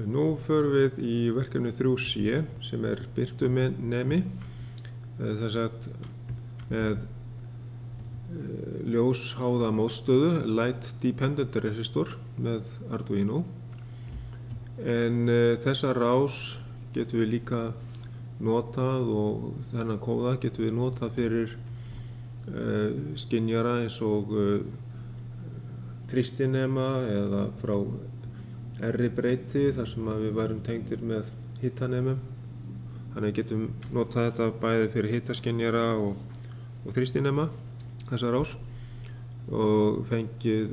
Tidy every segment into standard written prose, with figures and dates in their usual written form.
Nú förum við í verkefni 3C sem birtunemi, þess að með ljósháða mótstöðu, Light Dependent Resistor með Arduino. En þessa rás getum við líka notað og þennan kóða getum við notað fyrir skynjara eins og þrýstinema eða frá R-breyti þar sem við værum tengdir með hitanemum. Þannig við getum notað þetta bæði fyrir hitaskynjara og þrýstinema, þessa rás, og fengið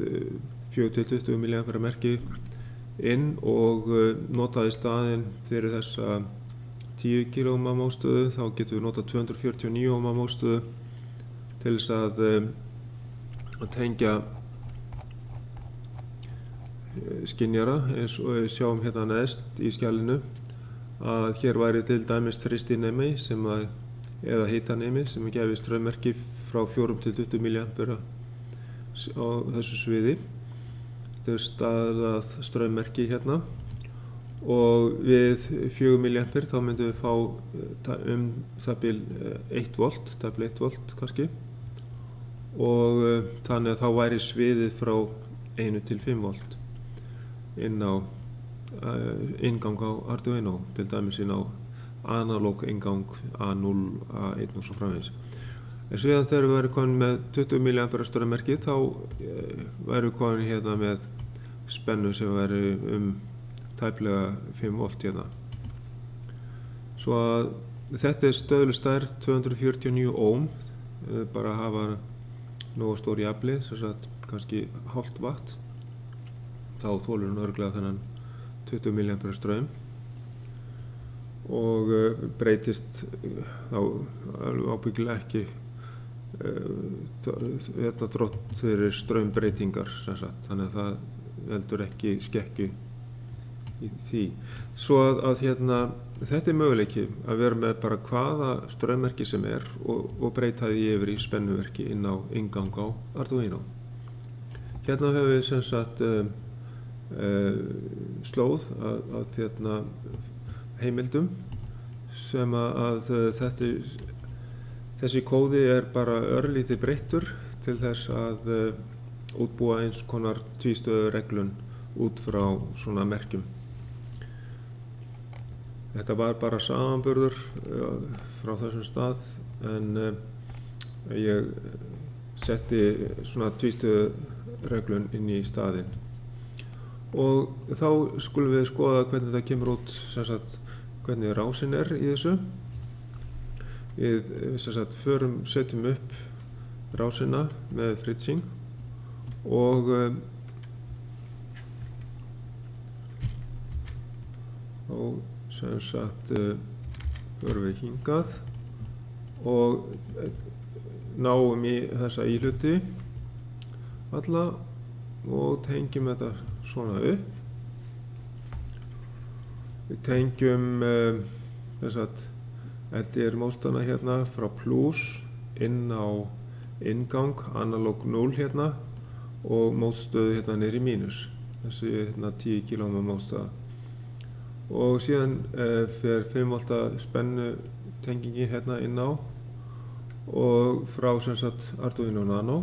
4-20 mA merki inn og notað í staðinn fyrir þessa 10 kΩ mótstöðu, þá getum við notað 249 Ω mótstöðu til þess að tengja skynjara, eins og við sjáum hérna neðst í skjalinu að hér væri til dæmis þrýstinemi eða hitanemi sem gefi straummerki frá 4-20 mA á þessu sviði. Þetta staðað straummerki hérna og við 4 mA þá myndum við fá það bil 1 volt, tæplega 1 volt kannski, og þannig að þá væri sviðið frá 1 til 5 volt inn á inngang á Arduino, til dæmis inn á analóg inngang A0, A1 og svo framvegis. En síðan þegar við værum komin með 20 mA straummerki þá værum við komin hérna með spennu sem væri tæplega 5 volt hérna. Svo að þetta stöðlustærð 249 Ω, bara að hafa nógu stór jafnli, sem sagt kannski hálft watt, þá þolir hún örugglega þennan 20 mA straum og breytist þá ábyggilega ekki þrátt fyrir straumbreytingar, sem sagt, þannig að það veldur ekki skekkju í því. Svo að þetta möguleiki að vera með bara hvaða straummerki sem og breyta því yfir í spennuverki inn á inngang á Arduino. Hérna höfum við sem sagt slóð að heimildum sem að þessi kóði bara örlítið breyttur til þess að útbúa eins konar tvístöðureglun út frá svona merkjum. Þetta var bara samanburður frá þessum stað, en ég setti svona tvístöðureglun inn í staðinn. Og þá skulum við skoða hvernig þetta kemur út, sem sagt, hvernig rásin í þessu. Við sem sagt setjum upp rásina með fritzing og sem sagt förum við hingað og náum í þessa íhluti alla og tengjum þetta svona upp. Við tengjum þess að LDR mótstana hérna frá plus inn á inngang analóg 0 hérna og mótstöðu hérna niður í mínus, þessi hérna 10 kΩ mótstaða. Og síðan fer 5 V spennu tengingi hérna inn á og frá sem sagt Arduino Nano,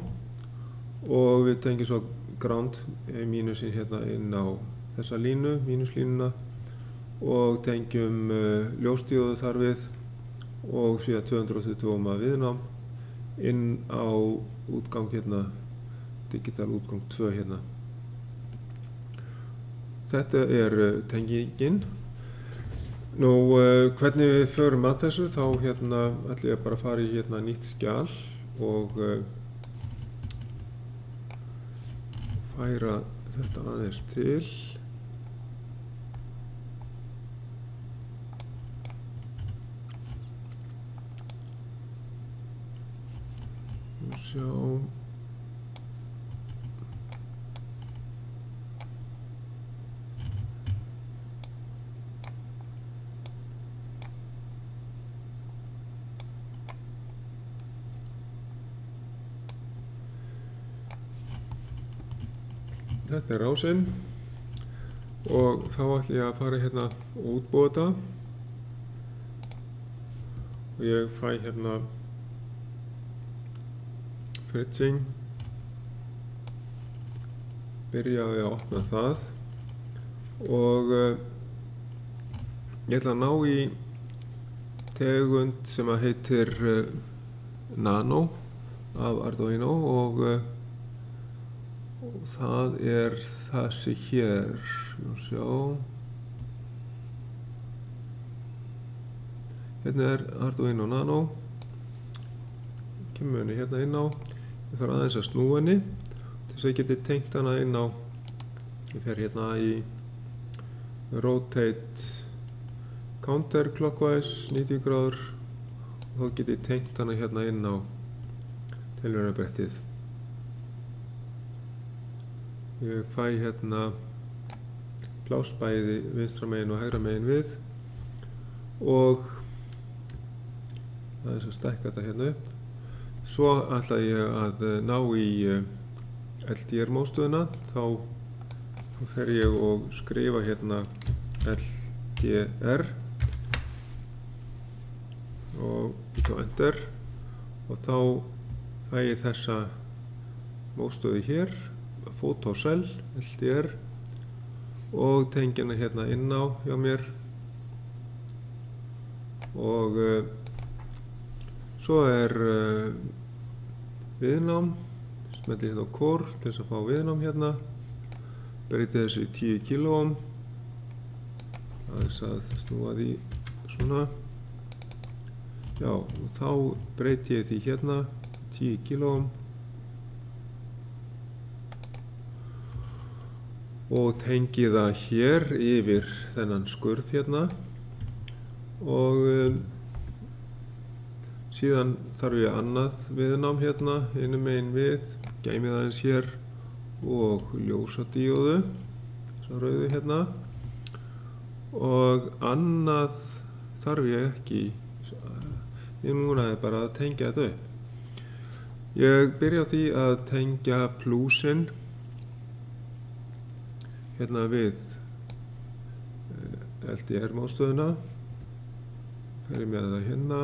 og við tengjum svo ground mínusinn hérna inn á þessa línu, mínuslínuna, og tengjum ljósdíóðu þar við og síðan 220 Ω viðnám inn á útgang hérna, digital útgang 2 hérna. Þetta tengingin. Nú, hvernig við förum að þessu, þá hérna ætla ég bara að fara í hérna nýtt skjal og færa þetta aðeins til. Sjá. Þetta rásin og þá ætlum ég að fara hérna og útbúa þetta og ég fæ hérna fritzing, byrjaði að opna það og ég ætla að ná í tegund sem að heitir Nano af Arduino og það þessi hér, sjá. Hérna Arduino Nano, kemur henni hérna inn á, ég þarf aðeins að snúa henni til þess að ég geti tengt hana inn á, ég fer hérna í Rotate Counterclockwise 90 gráður og þá geti ég tengt hana hérna inn á tilraunabrettið. Ég fæ hérna pláss bæði vinstra megin og hægra megin við og það að stækka þetta hérna upp. Svo ætla ég að ná í LDR mótstöðuna, þá fer ég og skrifa hérna LDR og býta á Enter og þá fæ ég þessa mótstöðu hér, Photocell LDR og tengi hana hérna inn á hjá mér og svo viðnám, smelli hérna á Core til þess að fá viðnám hérna, breyti þessu í 10 kΩ, aðeins að snúa því svona, já og þá breyti ég því hérna 10 kΩ og tengi það hér yfir þennan skurð hérna og síðan þarf ég annað viðnám hérna hinum megin við, geymi það eins hér og ljósadíóðu, þessa rauðu hérna og annað þarf ég ekki, ég múnaði bara að tengja þetta upp. Ég byrja á því að tengja plúsinn hérna við LDR mótstöðuna, fer ég með það hérna,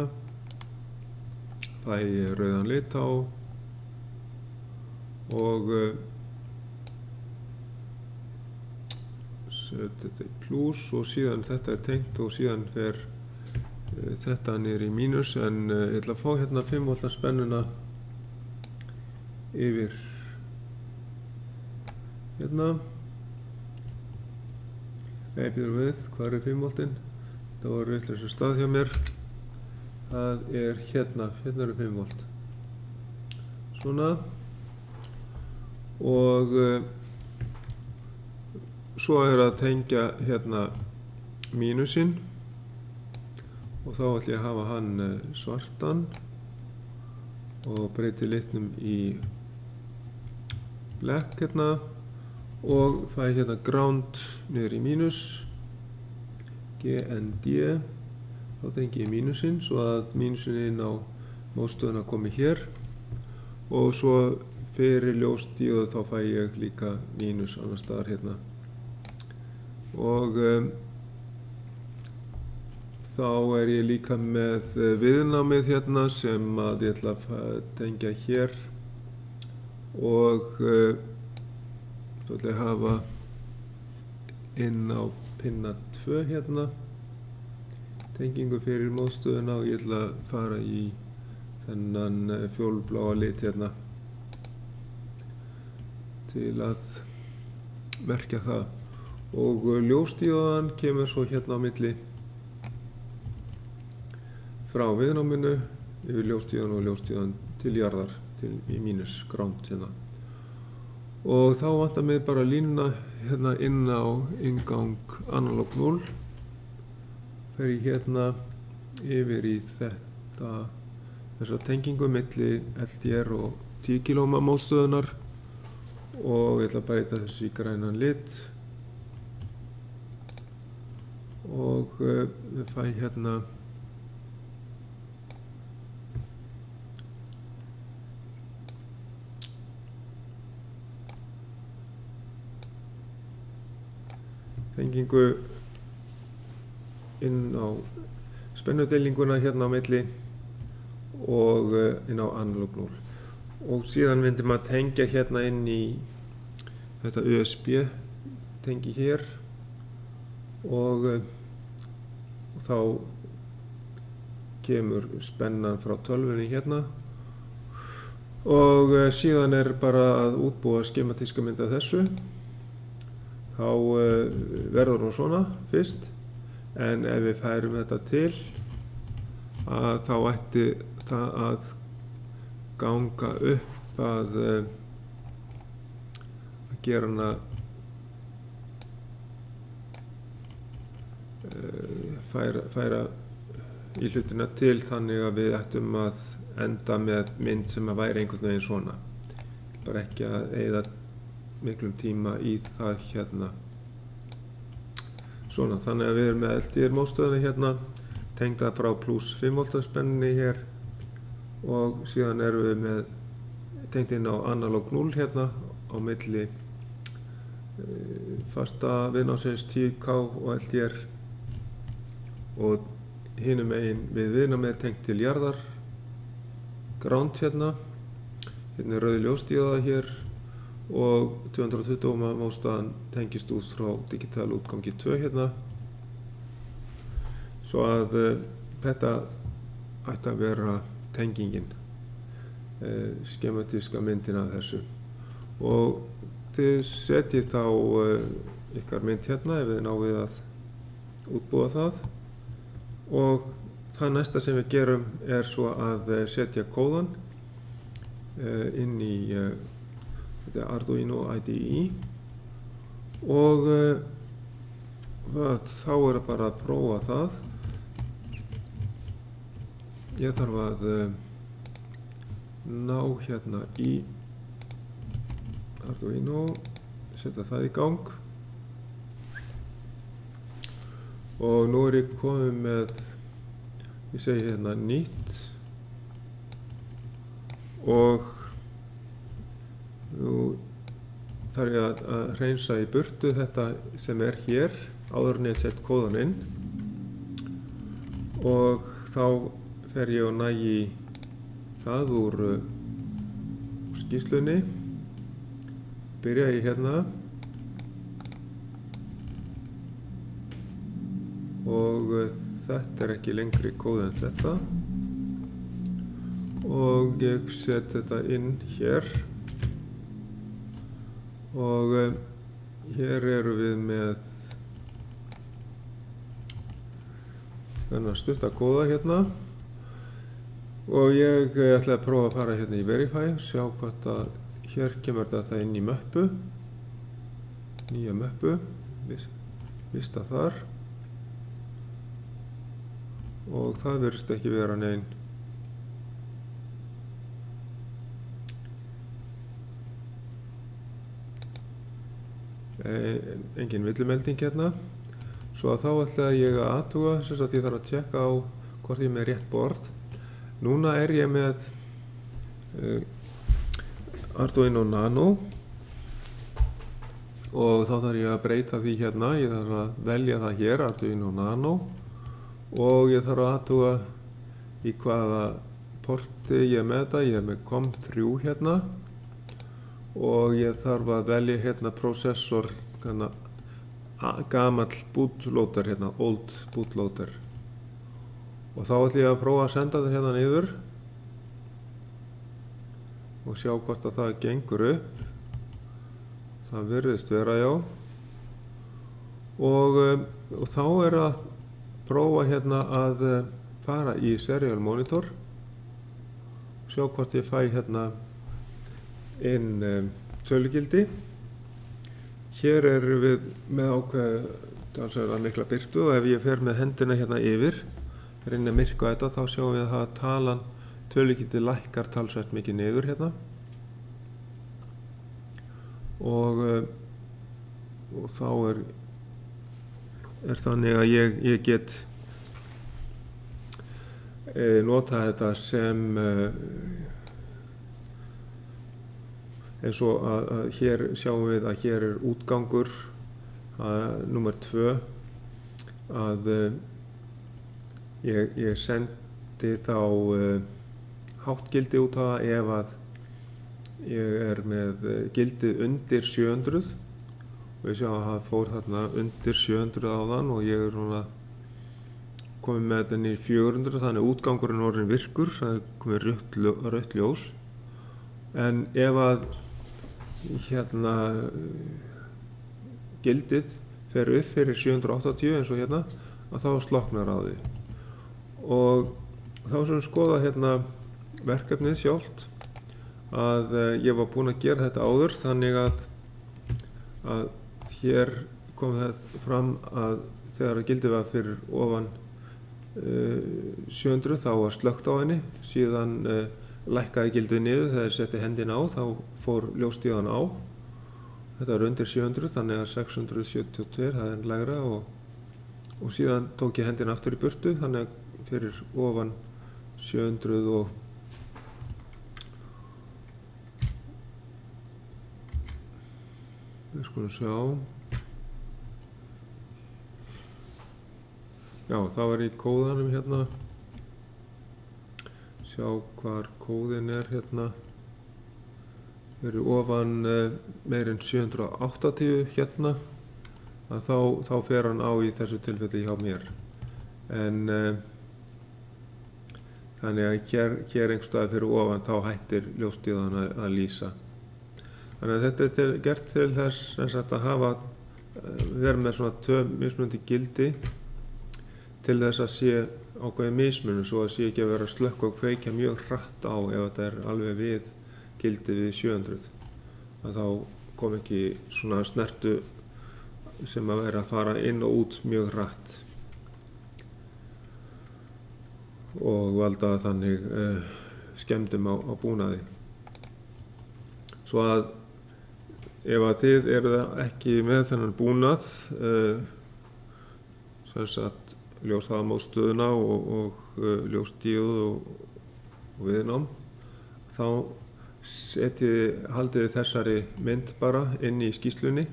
fæ rauðan lit á og set þetta í plús og síðan þetta tengt og síðan fer þetta niður í mínus en ég ætla að fá hérna 5 V spennuna yfir hérna. Nei, býðum við, hvað 5 V? Það var vitlaus stað hjá mér. Það hérna eru 5 V. Svona. Og svo að tengja hérna mínusinn. Og þá ætla ég að hafa hann svartan. Og breyti litnum í black hérna. Og fæ hérna ground niður í mínus, GND, þá tengi ég mínusinn svo að mínusinn inn á mótstöðuna komi hér og svo fyrir ljósdíóðu þá fæ ég líka mínus annars staðar hérna og þá ég líka með viðnámið hérna sem að ég ætla að tengja hér og svo ætla ég að hafa inn á pinna 2 hérna tengingu fyrir mótstöðuna og ég ætla að fara í þennan fjólbláa lit hérna til að merkja það og ljósdíóðan kemur svo hérna á milli frá viðnáminu yfir ljósdíóðan og ljósdíóðan til jarðar í mínus ground hérna. Og þá vantar mig bara línuna hérna inn á inngang analog 0. Fer ég hérna yfir í þessa tengingu milli LDR og 10 kΩ mótstöðunar og ég ætla að breyta þessu í grænan lit og við fæ hérna tengingu inn á spennudeilinguna hérna á milli og inn á analog 0. Og síðan myndi maður tengja hérna inn í þetta USB tengi hér og þá kemur spennan frá tölvunni hérna og síðan bara að útbúa skematíska mynd af þessu. Þá verður hún svona fyrst, en ef við færum þetta til þá ætti það að ganga upp að gera hana færa í hlutina til þannig að við ættum að enda með mynd sem að væri einhvern veginn svona. Bara ekki að eyða miklum tíma í það hérna. Svona, þannig að við erum með LDR-mótstöðina hérna, tengda frá +5 V spennunni hér og síðan erum við með tengt inn á analog 0 hérna á milli fasta viðnámsins 10K og LDR og hinum megin við viðnámið tengt til jarðar ground hérna er rauð ljósdíóða hér og 220 ohma mótstaðan tengist út frá digital útgangi 2 hérna svo að þetta ætti að vera tengingin skematíska myndin af þessu og þið setjið þá ykkar mynd hérna ef þið náið að útbúa það og það næsta sem við gerum er svo að setja kóðan inn í Arduino IDE og þá er bara að prófa það. Ég þarf að ná hérna í Arduino, setja það í gang og nú er ég komið með, ég segi hérna nýtt og nú þarf ég að hreinsa í burtu þetta sem er hér áður en ég sett kóðan inn og þá fer ég og næ í það úr skýrslunni, byrja ég hérna og þetta er ekki lengri kóð en þetta og ég set þetta inn hér og hér eru við með þennan stutta kóða hérna og ég ætla að prófa að fara hérna í Verify, sjá hvort að hér kemur þetta inn í möppu, nýja möppu, vista þar og það virðist ekki vera nein engin villumelding hérna svo að þá ætla ég að athuga sem sagt ég þarf að tjekka á hvort ég er með rétt borð. Núna er ég með Arduino Nano og þá þarf ég að breyta því hérna, ég þarf að velja það hér, Arduino Nano og ég þarf að athuga í hvaða porti ég er með þetta, ég er með COM3 hérna og ég þarf að velja hérna processor, gamall bootloader hérna, old bootloader og þá ætlum ég að prófa að senda þetta hérna niður og sjá hvort að það gengur upp. Það virðist vera, já. Og þá er að prófa hérna að fara í serial monitor og sjá hvort ég fæ hérna inn tölugildi. Hér erum við með ákveðið mikla birtu og ef ég fer með hendina hérna yfir reyna að myrkva þetta, þá sjáum við að talan tölugildi lækkar talsvert mikið niður hérna og þá er þannig að ég get notað þetta sem eins og að hér sjáum við að hér er útgangur Númer 2 að ég sendi þá hátt gildi út á það ef að ég með gildið undir 700 og ég sjá að það fór þarna undir 700 áðan og ég svona komið með þetta í 400, þannig útgangurinn orðinn virkur, það komið rautt ljós. En ef að gildið fer upp fyrir 780 eins og að þá slokknar á því. Og þá sem skoða verkefnið sjálft að ég var búinn að gera þetta áður, þannig að hér kom það fram að þegar gildið var fyrir ofan 700 þá var slökkt á henni, síðan lækkaði gildið niður þegar ég setti hendina á, þá fór ljósstíðan á. Þetta var undir 700, þannig að 672 það er lægra og síðan tók ég hendina aftur í burtu, þannig að fyrir ofan 700 og við skulum sjá. Já, það var í kóðanum sjá hvar kóðin er fyrir ofan meir en 780 að þá fer hann á í þessu tilfelli hjá mér. En þannig að hér einhvers staðar fyrir ofan þá hættir ljósstíðan að lýsa. Þannig að þetta er gert til þess að vera með svona 2 mismunandi gildi til þess að sé ákveðið mismunur, svo að sé ekki að vera að slökkva og kveikja mjög hratt á ef þetta er alveg við gildið við 700. Að þá kom ekki svona snertu sem að vera að fara inn og út mjög hratt og valda þannig skemmdum á búnaði. Svo að ef að þið eruð ekki með þennan búnað, sem sagt ljóshraðamótstöðuna og ljósstíð og viðnám, þá haldið þessari mynd bara inn í skýrslunni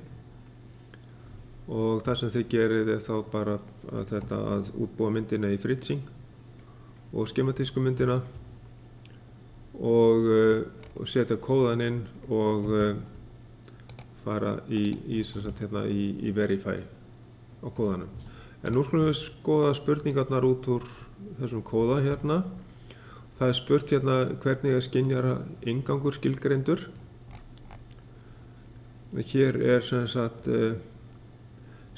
og það sem þið gerið er þá bara að útbúa myndina í FreeSync og skematísku myndina og setja kóðan inn og fara í Verify á kóðanum. En nú skulum við skoða spurningarnar út úr þessum kóða Það er spurt hvernig er skynjara inngangur skilgreindur. Hér er sem sagt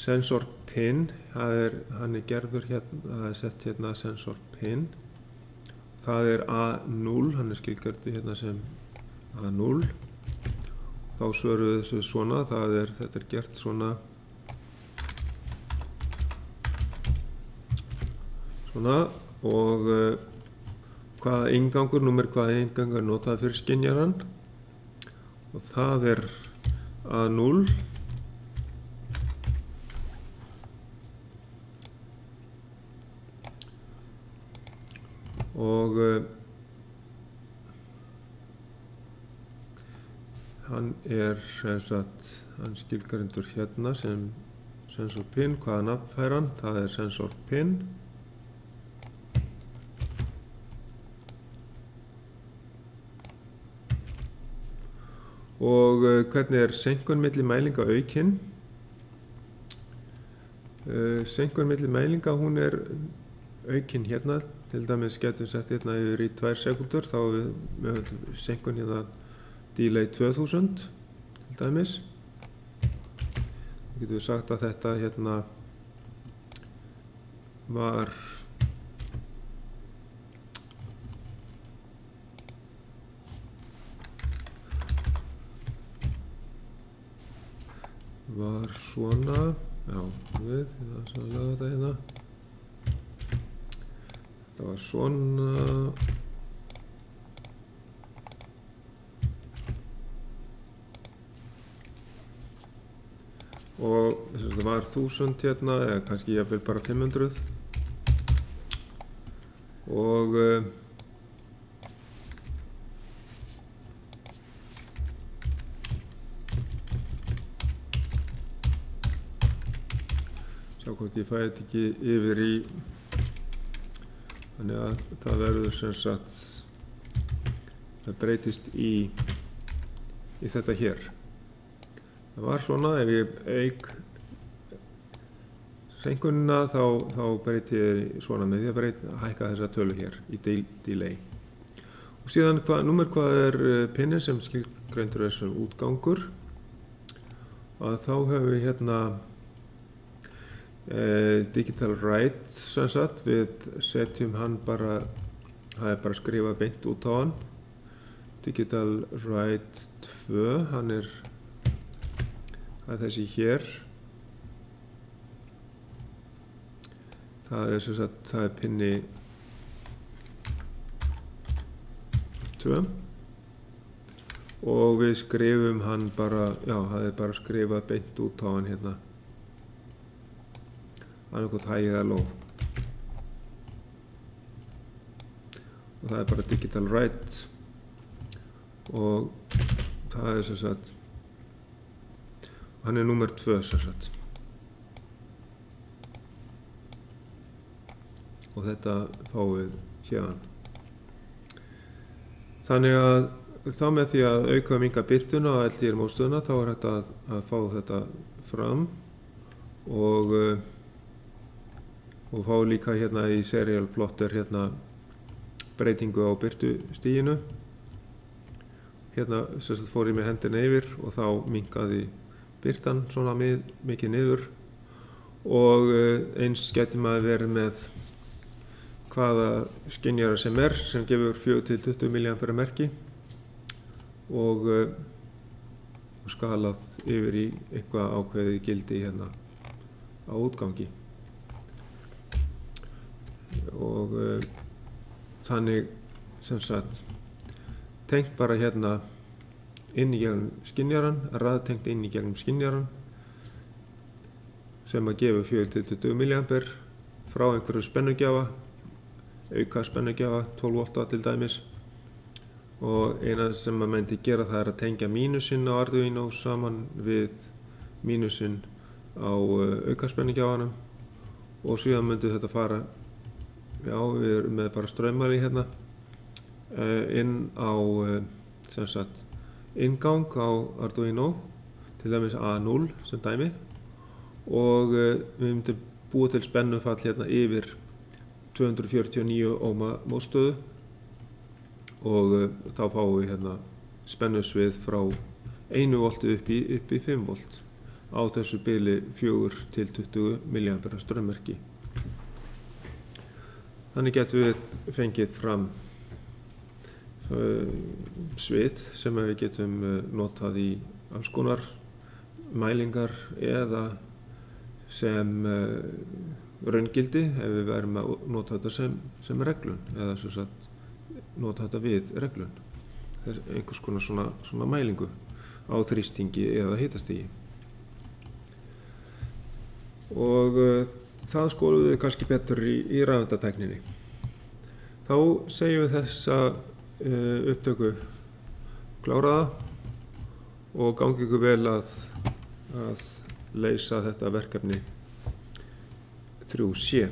sensor pin, hann er gerður það er sett sensor pin. Það er A0, hann er skilgreindur sem A0. Þá svörum við þessu svona, þetta er gert svona og hvaða inngangur er notað fyrir skynjarann og það er A0 og hann er hann skilgreindur sem sensor pin. Hvaða nafn fær hann? Það er sensor pin. Og hvernig er seinkun milli mælinga aukin? Seinkun milli mælinga, hún er aukin til dæmis getum sett yfir í 2 sekúndur, þá er við seinkun delay 2000 til dæmis. Þá getum við sagt að þetta var svona, já, þetta var svona og þetta var 1000 eða kannski jafnvel bara 500 og sjá hvort ég fæ þetta ekki yfir í, þannig að það verður sem sagt, það breytist í þetta hér. Það var svona, ef ég eik senkunina þá breyti ég svona með því að hækka þessa tölu hér í delay. Og síðan hvað er pinnin sem skilgreindur er sem útgangur, að þá höfum við hérna digital write sem sagt, við setjum hann bara, það er bara skrifað beint út á hann. Digital write 2, hann er þessi hér. Það er sem sagt, það er pinni 2 og við skrifum hann bara, já, það er bara skrifað beint út á hann hérna, annarkot high eða low, og það er bara digital write og það er sem sagt, hann er númer 2 sem sagt, og þetta fáum við hérna. Þannig að þá með því að auka og minnka birtuna á LDR-mótstöðuna þá er hægt að fá þetta fram og fá líka hérna í serial plotter hérna breytingu á birtustiginu. Hérna sem sagt fór ég með hendina yfir og þá minnkaði birtan svona mikið niður og eins gæti maður verið með hvaða skynjara sem gefur 4-20 milliampere merki og skalað yfir í eitthvað ákveðið gildi hérna á útgangi. Og þannig sem sagt tengt bara hérna inn í gegnum skynjaran, raðtengt inn í gegnum skynjaran sem að gefa 4-20 milliampere frá einhverju spennugjafa, auka spennugjafa 12 volta til dæmis, og eina sem maður myndi gera það er að tengja mínusinn á Arduino saman við mínusinn á auka spennugjafanum og síðan myndi þetta fara, já, við erum með bara strömmali hérna inn á sem sagt inngang á Arduino, til dæmis A0 sem dæmi, og við myndum búa til spennufall hérna yfir 249 ohma mótstöðu og þá fáum við hérna spennusvið frá 1 volti upp í 5 volt á þessu bili 4-20 milliampere strömmerki. Þannig getum við fengið fram svið sem við getum notað í alls konar mælingar eða sem raungildi ef við verðum að nota þetta sem reglun eða sem sagt nota þetta við reglun. Það er einhvers konar svona mælingu á þrýstingi eða hitastigi. Og það skoðum við kannski betur í rafeindatækninni. Þá segjum við þessa upptöku kláraða og gangi ykkur vel að leysa þetta verkefni 3C.